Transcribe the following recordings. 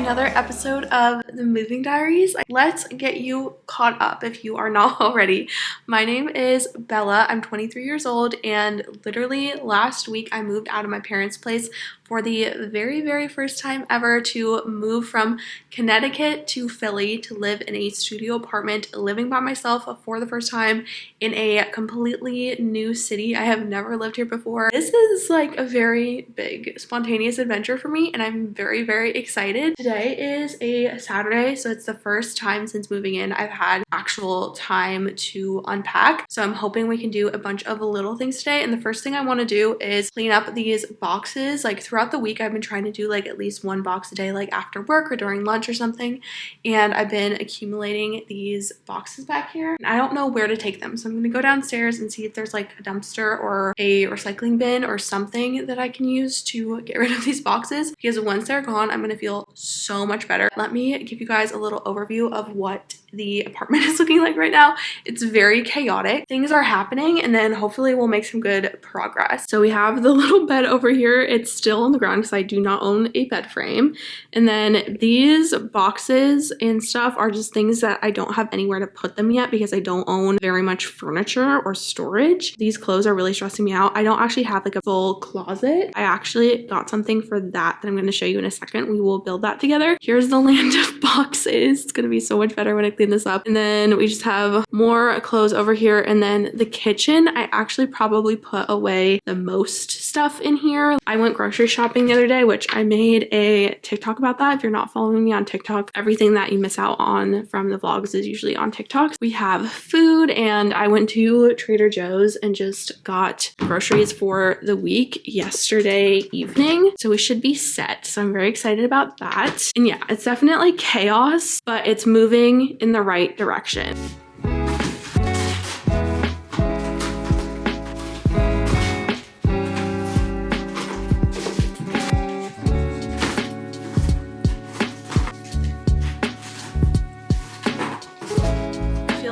another episode of the Moving Diaries. Let's get you caught up if you are not already. My name is Bella. I'm 23 years old, and literally last week I moved out of my parents' place for the very first time ever to move from Connecticut to Philly to live in a studio apartment, living by myself for the first time in a completely new city. I have never lived here before. This is like a very big spontaneous adventure for me, and I'm very excited. Today is a Saturday, so it's the first time since moving in I've had actual time to unpack. So I'm hoping we can do a bunch of little things today, and the first thing I want to do is clean up these boxes. Like throughout the week I've been trying to do like at least one box a day, like after work or during lunch or something, and I've been accumulating these boxes back here and I don't know where to take them. So I'm gonna go downstairs and see if there's like a dumpster or a recycling bin or something that I can use to get rid of these boxes, because once they're gone I'm gonna feel so much better. Let me give you guys a little overview of what the apartment is looking like right now. It's very chaotic. Things are happening, and then hopefully we'll make some good progress. So we have the little bed over here. It's still on the ground because I do not own a bed frame. And then these boxes and stuff are just things that I don't have anywhere to put them yet because I don't own very much furniture or storage. These clothes are really stressing me out. I don't actually have like a full closet. I actually got something for that I'm going to show you in a second. We will build that together. Here's the land of boxes. It's going to be so much better when I clean this up. And then we just have more clothes over here, and then the kitchen, I actually probably put away the most stuff in here. I went grocery shopping the other day, which I made a TikTok about that. If you're not following me on TikTok, everything that you miss out on from the vlogs is usually on TikTok. We have food, and I went to Trader Joe's and just got groceries for the week yesterday evening, so we should be set. So I'm very excited about that. And yeah, it's definitely chaos, but it's moving in the right direction.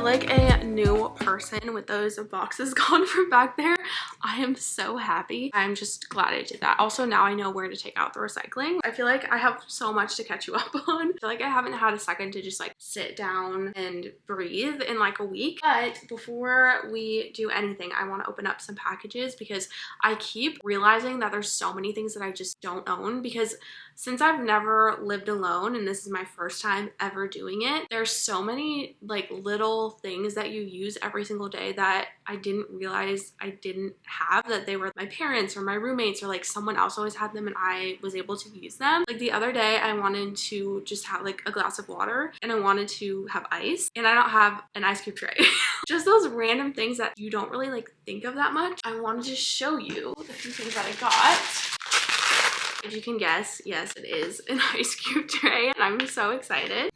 Like a new person with those boxes gone from back there. I am so happy. I'm just glad I did that. Also, now I know where to take out the recycling. I feel like I have so much to catch you up on. I feel like I haven't had a second to just like sit down and breathe in like a week. But before we do anything, I want to open up some packages because I keep realizing that there's so many things that I just don't own, because since I've never lived alone and this is my first time ever doing it, there's so many like little things that you use every single day that I didn't realize I didn't have, that they were my parents or my roommates or like someone else always had them and I was able to use them. Like the other day I wanted to just have like a glass of water and I wanted to have ice, and I don't have an ice cube tray. Just those random things that you don't really like think of that much. I wanted to show you a few things that I got. If you can guess, yes, it is an ice cube tray, and I'm so excited.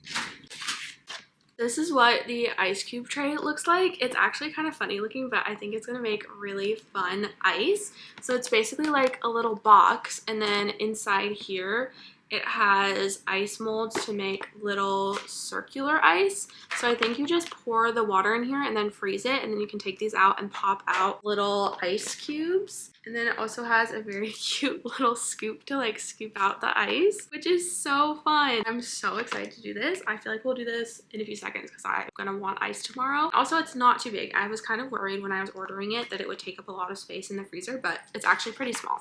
This is what the ice cube tray looks like. It's actually kind of funny looking, but I think it's gonna make really fun ice. So it's basically like a little box, and then inside here it has ice molds to make little circular ice. So I think you just pour the water in here and then freeze it, and then you can take these out and pop out little ice cubes. And then it also has a very cute little scoop to like scoop out the ice, which is so fun. I'm so excited to do this. I feel like we'll do this in a few seconds because I'm gonna want ice tomorrow. Also, it's not too big. I was kind of worried when I was ordering it that it would take up a lot of space in the freezer, but it's actually pretty small.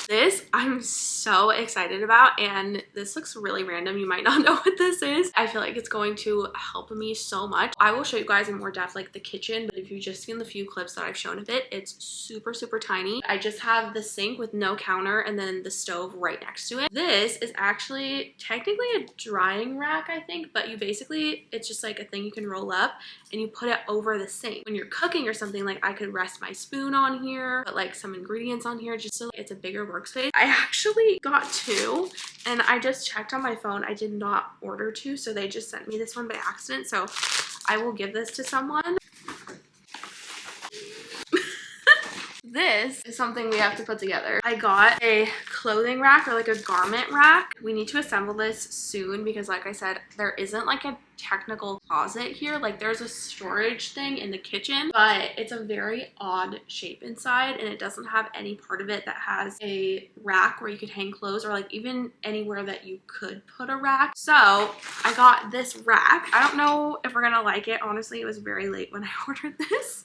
This I'm so excited about, and this looks really random. You might not know what this is. I feel like it's going to help me so much. I will show you guys in more depth like the kitchen, but if you've just seen the few clips that I've shown of it, it's super tiny. I just have the sink with no counter and then the stove right next to it. This is actually technically a drying rack, I think, but you basically, it's just like a thing you can roll up and you put it over the sink. When you're cooking or something, like I could rest my spoon on here, put like some ingredients on here just so it's a bigger workspace. I actually got two, and I just checked on my phone. I did not order two, so they just sent me this one by accident. So I will give this to someone. this is something we have to put together. I got a clothing rack, or like a garment rack. We need to assemble this soon because, like I said, there isn't like a technical closet here. Like there's a storage thing in the kitchen, but it's a very odd shape inside, and it doesn't have any part of it that has a rack where you could hang clothes, or like even anywhere that you could put a rack. So I got this rack. I don't know if we're gonna like it. Honestly, it was very late when I ordered this.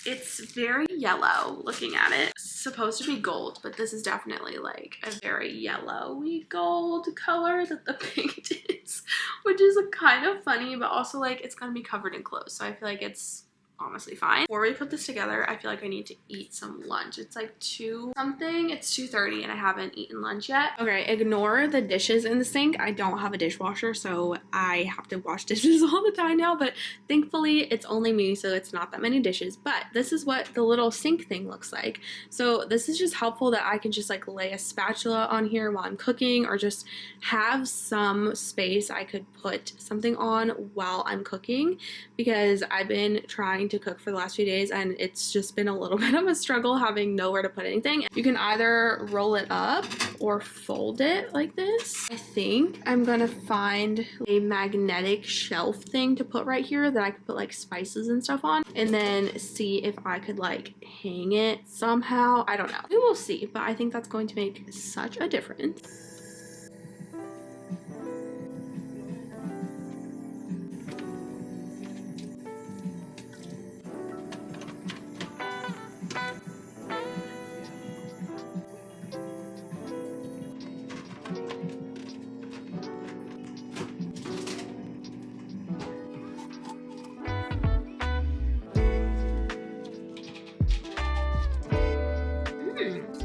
It's very yellow looking at it. It's supposed to be gold, but this is definitely like a very yellowy gold color that the paint is, which is kind of funny, but also like it's gonna be covered in clothes, so I feel like it's honestly fine. Before we put this together, I feel like I need to eat some lunch. It's like 2 something. It's 2:30 and I haven't eaten lunch yet. Okay, ignore the dishes in the sink. I don't have a dishwasher, so I have to wash dishes all the time now, but thankfully it's only me, so it's not that many dishes. But this is what the little sink thing looks like. So this is just helpful that I can just like lay a spatula on here while I'm cooking, or just have some space I could put something on while I'm cooking, because I've been trying to cook for the last few days and it's just been a little bit of a struggle having nowhere to put anything. You can either roll it up or fold it like this. I think I'm gonna find a magnetic shelf thing to put right here that I could put like spices and stuff on, and then see if I could like hang it somehow. I don't know. We will see, but I think that's going to make such a difference.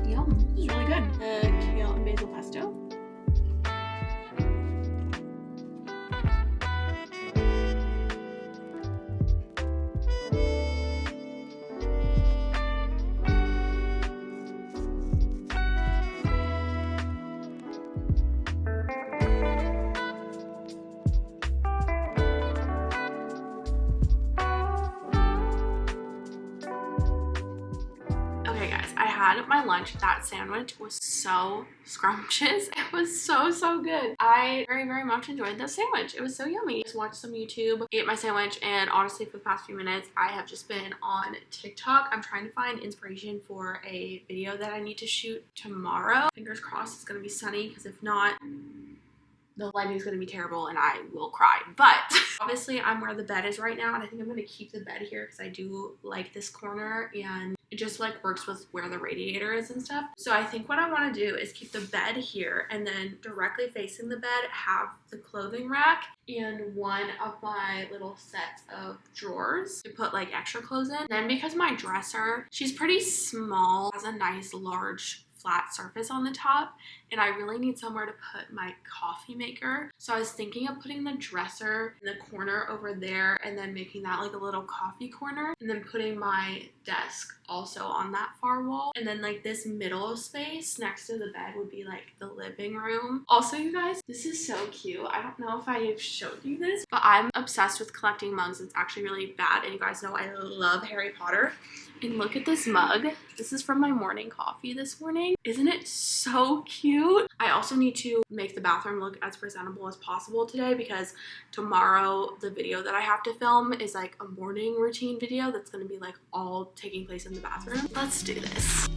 Yum. This is really good. Kale and basil pesto. Okay guys, I had my lunch. That sandwich was so scrumptious. It was so good. I very much enjoyed the sandwich. It was so yummy. Just watched some YouTube, ate my sandwich, and honestly for the past few minutes I have just been on TikTok. I'm trying to find inspiration for a video that I need to shoot tomorrow. Fingers crossed it's gonna be sunny, because if not, the lighting is going to be terrible and I will cry. But obviously I'm where the bed is right now, and I think I'm going to keep the bed here because I do like this corner and it just like works with where the radiator is and stuff. So I think what I want to do is keep the bed here, and then directly facing the bed have the clothing rack and one of my little sets of drawers to put like extra clothes in. Then because my dresser, she's pretty small, has a nice large flat surface on the top, and I really need somewhere to put my coffee maker. So I was thinking of putting the dresser in the corner over there, and then making that like a little coffee corner, and then putting my desk also on that far wall, and then like this middle space next to the bed would be like the living room. Also, you guys, this is so cute. I don't know if I have showed you this, but I'm obsessed with collecting mugs. It's actually really bad, and you guys know I love Harry Potter. And look at this mug. This is from my morning coffee this morning. Isn't it so cute? I also need to make the bathroom look as presentable as possible today, because tomorrow the video that I have to film is like a morning routine video that's going to be like all taking place in the bathroom. Let's do this.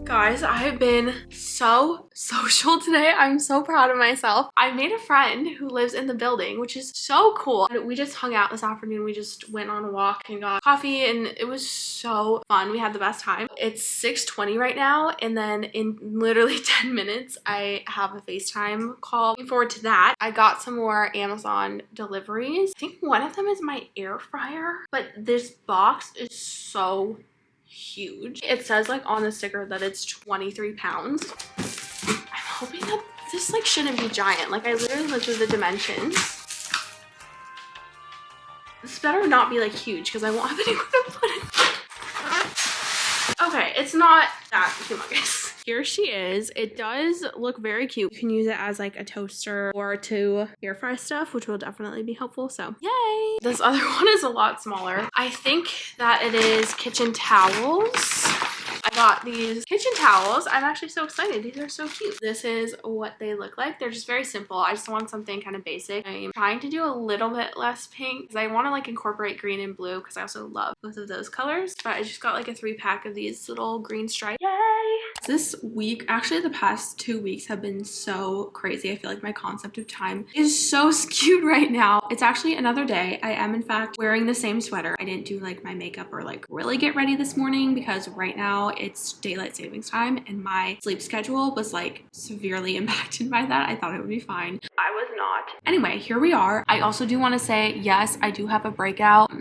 Guys, I have been so social today. I'm so proud of myself. I made a friend who lives in the building, which is so cool. And we just hung out this afternoon. We just went on a walk and got coffee and it was so fun. We had the best time. It's 6:20 right now, and then in literally 10 minutes, I have a FaceTime call. Looking forward to that. I got some more Amazon deliveries. I think one of them is my air fryer, but this box is so huge. It says like on the sticker that it's 23 pounds. I'm hoping that this like shouldn't be giant. Like I literally looked at the dimensions. This better not be like huge because I won't have anywhere to put it. Okay, it's not that humongous. Here she is. It does look very cute. You can use it as like a toaster or to air fry stuff, which will definitely be helpful. So yay! This other one is a lot smaller. I think that it is kitchen towels. I got these kitchen towels. I'm actually so excited. These are so cute. This is what they look like. They're just very simple. I just want something kind of basic. I'm trying to do a little bit less pink because I want to like incorporate green and blue because I also love both of those colors. But I just got like a 3-pack of these little green stripes. Yay! This week, actually the past 2 weeks have been so crazy. I feel like my concept of time is so skewed right now. It's actually another day. I am in fact wearing the same sweater. I didn't do like my makeup or like really get ready this morning because right now it's daylight savings time and my sleep schedule was like severely impacted by that. I thought it would be fine. I was not. Anyway, here we are. I also do want to say, yes, I do have a breakout.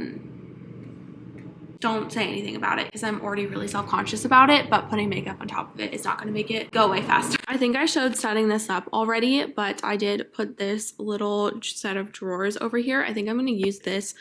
Don't say anything about it because I'm already really self-conscious about it, but putting makeup on top of it is not going to make it go away faster. I think I showed setting this up already, but I did put this little set of drawers over here. I think I'm going to use this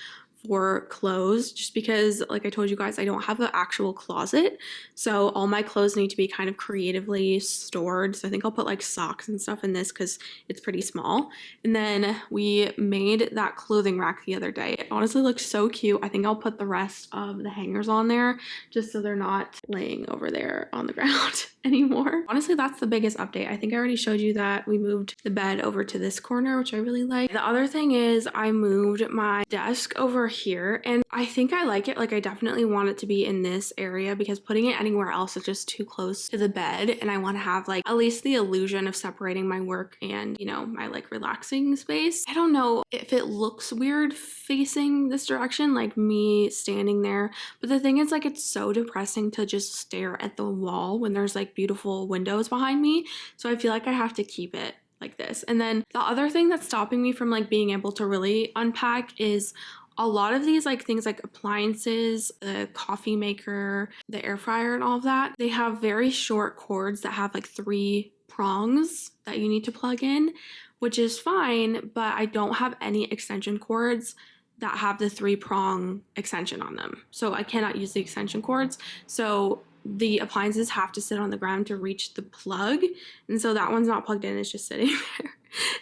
for clothes just because, like I told you guys, I don't have an actual closet, so all my clothes need to be kind of creatively stored. So I think I'll put like socks and stuff in this because it's pretty small. And then we made that clothing rack the other day. It honestly looks so cute. I think I'll put the rest of the hangers on there just so they're not laying over there on the ground anymore. Honestly, that's the biggest update. I think I already showed you that we moved the bed over to this corner, which I really like. The other thing is I moved my desk over here and I think I like it. Like I definitely want it to be in this area because putting it anywhere else is just too close to the bed, and I want to have like at least the illusion of separating my work and, you know, my like relaxing space. I don't know if it looks weird facing this direction, like me standing there, but the thing is like it's so depressing to just stare at the wall when there's like beautiful windows behind me, so I feel like I have to keep it like this. And then the other thing that's stopping me from like being able to really unpack is a lot of these like things like appliances, the coffee maker, the air fryer and all of that, they have very short cords that have like 3 prongs that you need to plug in, which is fine, but I don't have any extension cords that have the 3-prong extension on them. So I cannot use the extension cords. So the appliances have to sit on the ground to reach the plug. And so that one's not plugged in, it's just sitting there.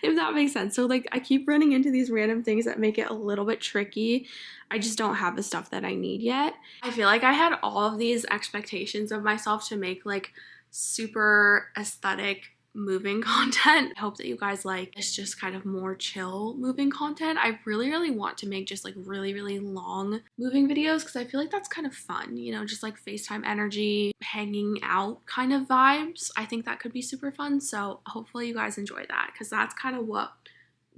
If that makes sense. So like I keep running into these random things that make it a little bit tricky. I just don't have the stuff that I need yet. I feel like I had all of these expectations of myself to make like super aesthetic moving content. I hope that you guys like this just kind of more chill moving content. I really want to make just like really long moving videos because I feel like that's kind of fun, you know, just like FaceTime energy, hanging out kind of vibes. I think that could be super fun, so hopefully you guys enjoy that because that's kind of what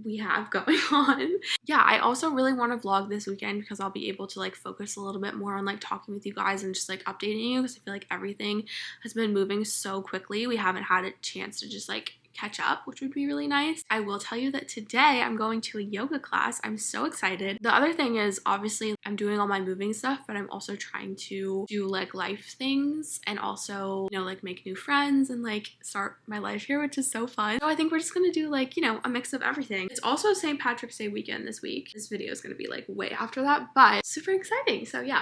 we have going on. Yeah, I also really want to vlog this weekend because I'll be able to like focus a little bit more on like talking with you guys and just like updating you because I feel like everything has been moving so quickly. We haven't had a chance to just like catch up, which would be really nice. I will tell you that today I'm going to a yoga class. I'm so excited. The other thing is obviously I'm doing all my moving stuff, but I'm also trying to do like life things and also, you know, like make new friends and like start my life here, which is so fun. So I think we're just gonna do like, you know, a mix of everything. It's also St. Patrick's Day weekend this week. This video is gonna be like way after that, but super exciting. So yeah,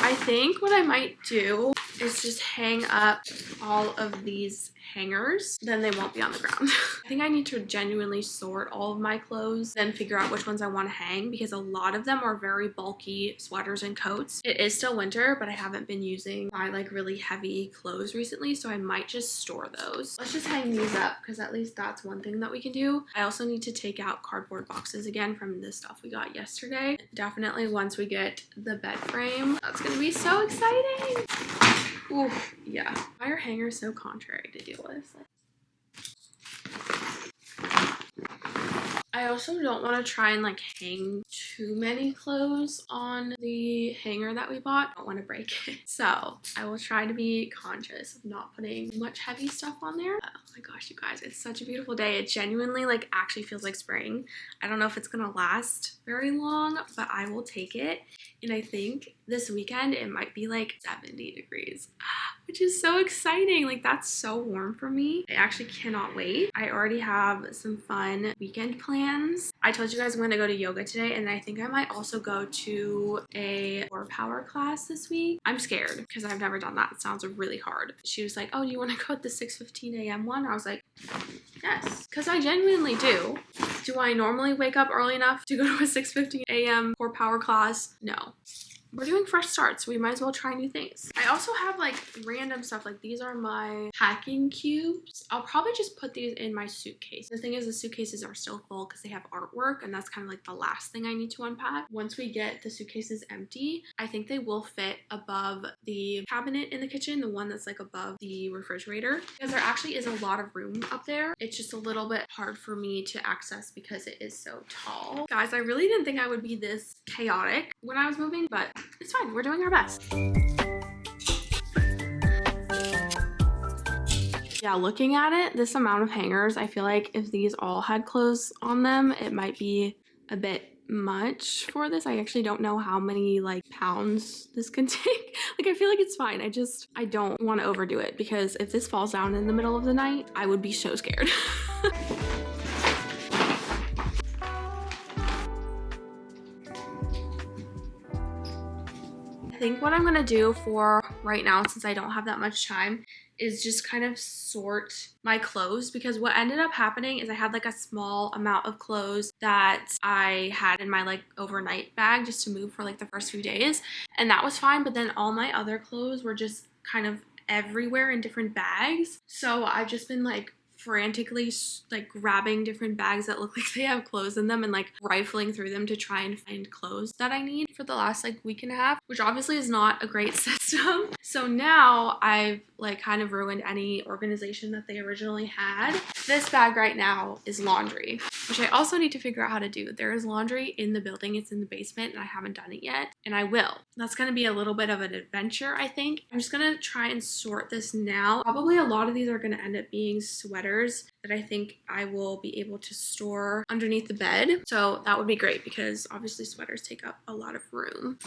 I think what I might do is just hang up all of these hangers, then they won't be on the ground. I think I need to genuinely sort all of my clothes, then figure out which ones I want to hang because a lot of them are very bulky sweaters and coats. It is still winter, but I haven't been using my like really heavy clothes recently, so I might just store those. Let's just hang these up because at least that's one thing that we can do. I also need to take out cardboard boxes again from the stuff we got yesterday. Definitely once we get the bed frame, that's gonna be so exciting. Ooh, yeah. Why are hangers so contrary to deal with? I also don't want to try and like hang too many clothes on the hanger that we bought. I don't want to break it. So I will try to be conscious of not putting much heavy stuff on there. Oh my gosh, you guys, it's such a beautiful day. It genuinely like actually feels like spring. I don't know if it's gonna last very long, but I will take it. And I think this weekend it might be like 70 degrees, which is so exciting. Like that's so warm for me. I actually cannot wait. I already have some fun weekend plans. I told you guys I'm gonna go to yoga today, and I think I might also go to a core power class this week. I'm scared because I've never done that. It sounds really hard. She was like, oh, do you want to go at the 6:15 a.m. one? I was like, yes, because I genuinely do. Do I normally wake up early enough to go to a 6:15 a.m. core power class? No. We're doing fresh starts, so we might as well try new things. I also have like random stuff. Like these are my packing cubes. I'll probably just put these in my suitcase. The thing is the suitcases are still full because they have artwork, and that's kind of like the last thing I need to unpack. Once we get the suitcases empty, I think they will fit above the cabinet in the kitchen, the one that's like above the refrigerator, because there actually is a lot of room up there. It's just a little bit hard for me to access because it is so tall. Guys, I really didn't think I would be this chaotic when I was moving, but it's fine. We're doing our best. Yeah, looking at it, this amount of hangers, I feel like if these all had clothes on them, it might be a bit much for this. I actually don't know how many like pounds this can take. Like I feel like it's fine. I don't want to overdo it, because if this falls down in the middle of the night, I would be so scared. I think what I'm gonna do for right now, since I don't have that much time, is just kind of sort my clothes, because what ended up happening is I had like a small amount of clothes that I had in my like overnight bag just to move for like the first few days, and that was fine, but then all my other clothes were just kind of everywhere in different bags. So I've just been like frantically like grabbing different bags that look like they have clothes in them and like rifling through them to try and find clothes that I need for the last like week and a half, which obviously is not a great system. So now I've like kind of ruined any organization that they originally had. This bag right now is laundry, which I also need to figure out how to do. There is laundry in the building. It's in the basement and I haven't done it yet, and I will. That's going to be a little bit of an adventure, I think. I'm just going to try and sort this now. Probably a lot of these are going to end up being sweaters that I think I will be able to store underneath the bed. So that would be great, because obviously sweaters take up a lot of room.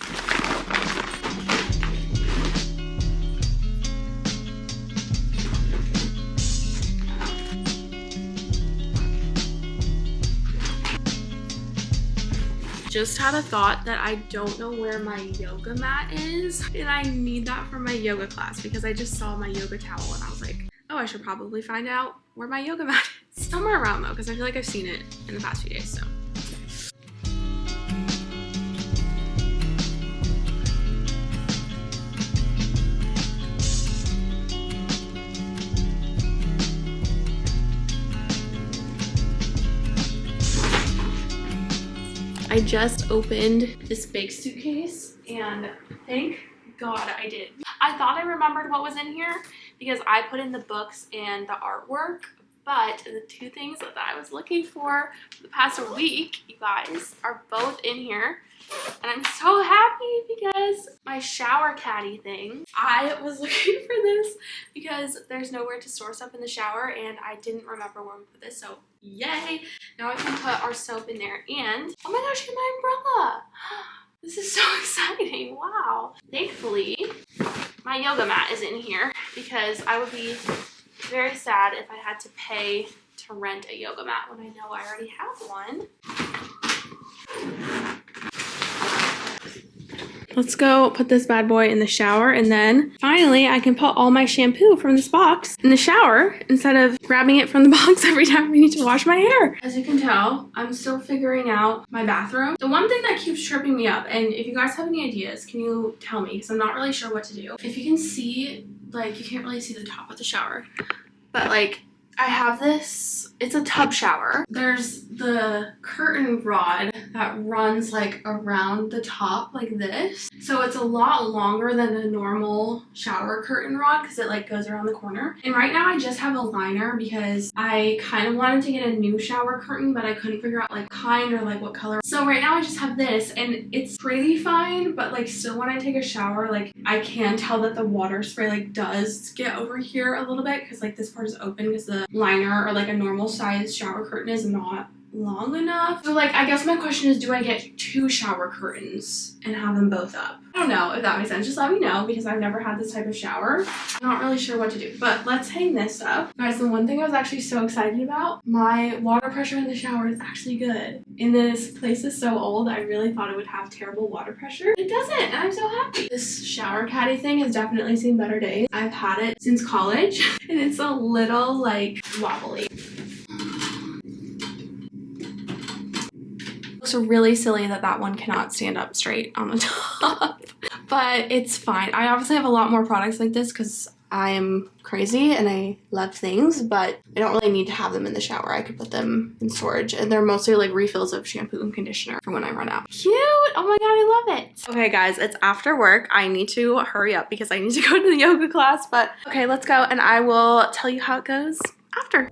Just had a thought that I don't know where my yoga mat is, and I need that for my yoga class, because I just saw my yoga towel and I was like, oh, I should probably find out where my yoga mat is. Somewhere around though, because I feel like I've seen it in the past few days, so. I just opened this big suitcase, and thank God I did. I thought I remembered what was in here because I put in the books and the artwork, but the two things that I was looking for the past week, you guys, are both in here. And I'm so happy, because my shower caddy thing, I was looking for this because there's nowhere to store stuff in the shower, and I didn't remember where we put this, so yay. Now I can put our soap in there, and oh my gosh, get my umbrella. This is so exciting, wow. Thankfully, my yoga mat is in here, because I would be very sad if I had to pay to rent a yoga mat when I know I already have one. Let's go put this bad boy in the shower, and then finally I can put all my shampoo from this box in the shower instead of grabbing it from the box every time I need to wash my hair. As you can tell, I'm still figuring out my bathroom. The one thing that keeps tripping me up, and if you guys have any ideas, can you tell me, because I'm not really sure what to do. If you can see, like, you can't really see the top of the shower, but like I have this, it's a tub shower. There's the curtain rod that runs like around the top like this. So it's a lot longer than a normal shower curtain rod because it like goes around the corner. And right now I just have a liner because I kind of wanted to get a new shower curtain, but I couldn't figure out like kind or like what color. So right now I just have this and it's pretty fine, but like still when I take a shower, like I can tell that the water spray like does get over here a little bit because like this part is open because the liner or like a normal size shower curtain is not long enough. So like I guess my question is, do I get 2 shower curtains and have them both up? I don't know if that makes sense. Just let me know because I've never had this type of shower. I'm not really sure what to do, but let's hang this up. Guys, the one thing I was actually so excited about, my water pressure in the shower is actually good. And this place is so old, I really thought it would have terrible water pressure. It doesn't, and I'm so happy. This shower caddy thing has definitely seen better days. I've had it since college and it's a little like wobbly. Looks really silly that that one cannot stand up straight on the top, but it's fine. I obviously have a lot more products like this because I'm crazy and I love things, but I don't really need to have them in the shower. I could put them in storage, and they're mostly like refills of shampoo and conditioner for when I run out. Cute! Oh my god, I love it! Okay guys, it's after work. I need to hurry up because I need to go to the yoga class, but okay, let's go and I will tell you how it goes after.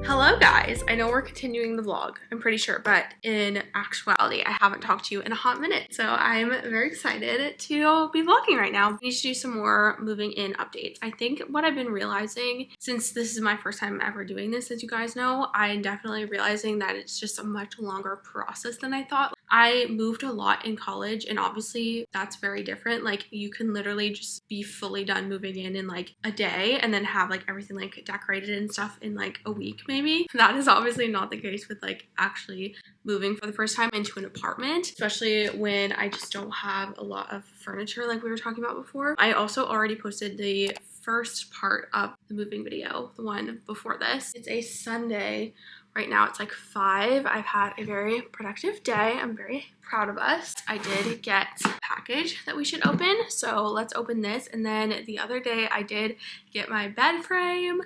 Hello guys, I know we're continuing the vlog, I'm pretty sure, but in actuality, I haven't talked to you in a hot minute. So I'm very excited to be vlogging right now. I need to do some more moving in updates. I think what I've been realizing, since this is my first time ever doing this, as you guys know, I'm definitely realizing that it's just a much longer process than I thought. I moved a lot in college, and obviously that's very different. Like you can literally just be fully done moving in like a day and then have like everything like decorated and stuff in like a week maybe. That is obviously not the case with like actually moving for the first time into an apartment, especially when I just don't have a lot of furniture like we were talking about before. I also already posted the first part of the moving video, the one before this. It's a Sunday. Right now it's like 5. I've had a very productive day. I'm very proud of us. I did get a package that we should open, so let's open this. And then the other day I did get my bed frame,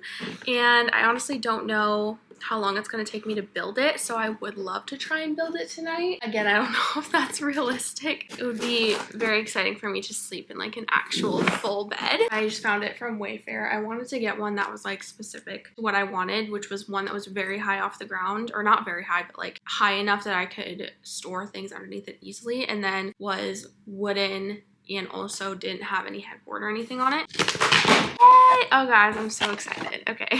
and I honestly don't know how long it's going to take me to build it, so I would love to try and build it tonight. Again, I don't know if that's realistic. It would be very exciting for me to sleep in like an actual full bed. I just found it from Wayfair. I wanted to get one that was like specific to what I wanted, which was one that was very high off the ground, or not very high, but like high enough that I could store things underneath it easily, and then was wooden and also didn't have any headboard or anything on it. Yay! Oh guys, I'm so excited. Okay,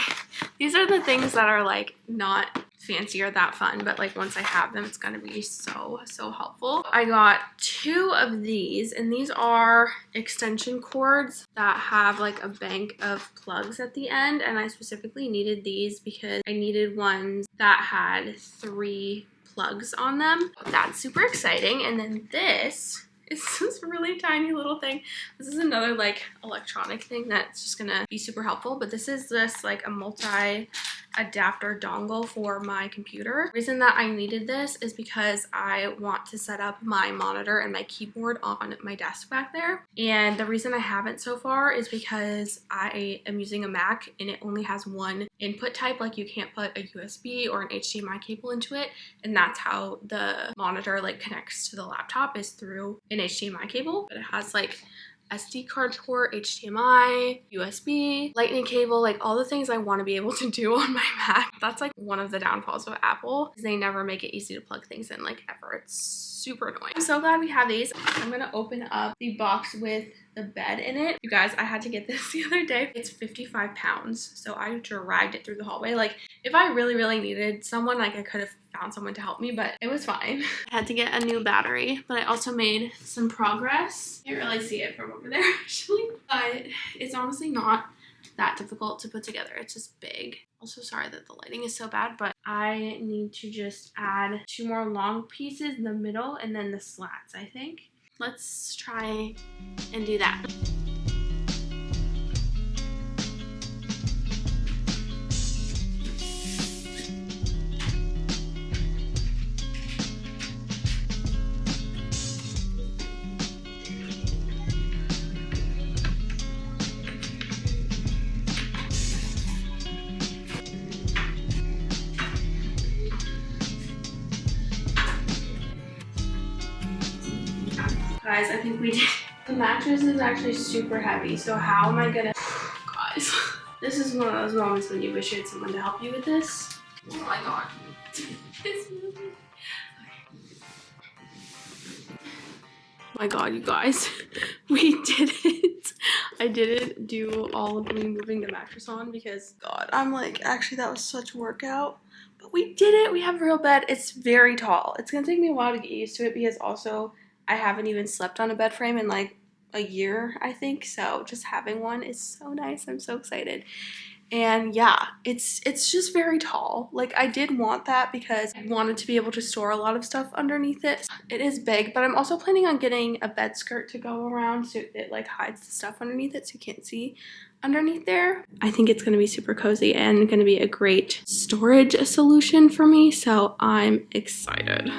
these are the things that are like not fancy or that fun, but like once I have them, it's gonna be so helpful. I got 2 of these, and these are extension cords that have like a bank of plugs at the end, and I specifically needed these because I needed ones that had 3 plugs on them. That's super exciting. And then this is this really tiny little thing. This is another like electronic thing that's just gonna be super helpful, but this is just like a multi adapter dongle for my computer. The reason that I needed this is because I want to set up my monitor and my keyboard on my desk back there, and the reason I haven't so far is because I am using a Mac and it only has one input type. Like you can't put a USB or an HDMI cable into it, and that's how the monitor like connects to the laptop, is through an HDMI cable. But it has like SD card port, HDMI, USB, lightning cable, like all the things I want to be able to do on my Mac. That's like one of the downfalls of Apple, is they never make it easy to plug things in like ever. It's super annoying. I'm so glad we have these. I'm gonna open up the box with the bed in it. You guys, I had to get this the other day. It's 55 pounds, so I dragged it through the hallway. Like if I really needed someone, like I could have found someone to help me, but it was fine. I had to get a new battery, but I also made some progress. Can't really see it from over there actually, but it's honestly not that difficult to put together. It's just big. Also sorry that the lighting is so bad, but I need to just add 2 more long pieces in the middle and then the slats, I think. Let's try and do that. Guys, I think we did. The mattress is actually super heavy, so how am I gonna... Guys, this is one of those moments when you wish you had someone to help you with this. Oh my god. This movie. My god, you guys, we did it. I didn't do all of me moving the mattress on because, god, I'm like, actually that was such a workout. But we did it. We have a real bed. It's very tall. It's gonna take me a while to get used to it because also I haven't even slept on a bed frame in like a year, I think. So just having one is so nice. I'm so excited. And yeah, it's just very tall. Like I did want that because I wanted to be able to store a lot of stuff underneath it. It is big, but I'm also planning on getting a bed skirt to go around so it like hides the stuff underneath it so you can't see underneath there. I think it's going to be super cozy and going to be a great storage solution for me, so I'm excited.